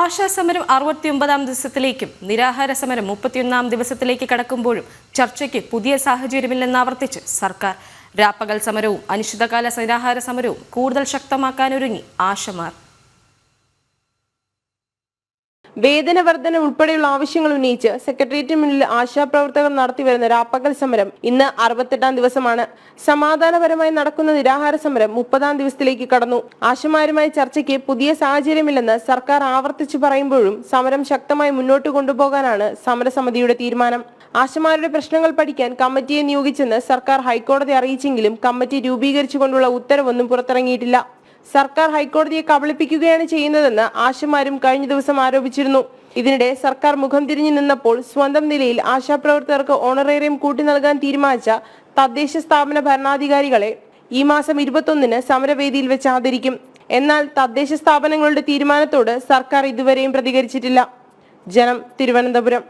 ആശാസമരം 69-ാം ദിവസത്തിലേക്കും നിരാഹാര സമരം 31-ാം ദിവസത്തിലേക്ക് കടക്കുമ്പോഴും ചർച്ചയ്ക്ക് പുതിയ സാഹചര്യമില്ലെന്ന് ആവർത്തിച്ച് സർക്കാർ. രാപ്പകൽ സമരവും അനിശ്ചിതകാല നിരാഹാര സമരവും കൂടുതൽ ശക്തമാക്കാനൊരുങ്ങി ആശമാർ. വേതന വർധന ഉൾപ്പെടെയുള്ള ആവശ്യങ്ങൾ ഉന്നയിച്ച് സെക്രട്ടേറിയറ്റിന് മുന്നിൽ ആശാപ്രവർത്തകർ നടത്തിവരുന്ന രാപ്പകൽ സമരം ഇന്ന് 68-ാം ദിവസമാണ്. സമാധാനപരമായി നടക്കുന്ന നിരാഹാര സമരം 30-ാം ദിവസത്തിലേക്ക് കടന്നു. ആശമാരുമായി ചർച്ചയ്ക്ക് പുതിയ സാഹചര്യമില്ലെന്ന് സർക്കാർ ആവർത്തിച്ചു പറയുമ്പോഴും സമരം ശക്തമായി മുന്നോട്ട് കൊണ്ടുപോകാനാണ് സമരസമിതിയുടെ തീരുമാനം. ആശമാരുടെ പ്രശ്നങ്ങൾ പഠിക്കാൻ കമ്മിറ്റിയെ നിയോഗിച്ചെന്ന് സർക്കാർ ഹൈക്കോടതി അറിയിച്ചെങ്കിലും കമ്മിറ്റി രൂപീകരിച്ചുകൊണ്ടുള്ള ഉത്തരവൊന്നും പുറത്തിറങ്ങിയിട്ടില്ല. സർക്കാർ ഹൈക്കോടതിയെ കബളിപ്പിക്കുകയാണ് ചെയ്യുന്നതെന്ന് ആശമാരും കഴിഞ്ഞ ദിവസം ആരോപിച്ചിരുന്നു. ഇതിനിടെ സർക്കാർ മുഖം തിരിഞ്ഞു നിന്നപ്പോൾ സ്വന്തം നിലയിൽ ആശാപ്രവർത്തകർക്ക് ഓണറേറിയം കൂട്ടി നൽകാൻ തീരുമാനിച്ച തദ്ദേശ സ്ഥാപന ഭരണാധികാരികളെ ഈ മാസം 21-ന് സമരവേദിയിൽ വെച്ച് ആദരിക്കും. എന്നാൽ തദ്ദേശ സ്ഥാപനങ്ങളുടെ തീരുമാനത്തോട് സർക്കാർ ഇതുവരെയും പ്രതികരിച്ചിട്ടില്ല. ജനം, തിരുവനന്തപുരം.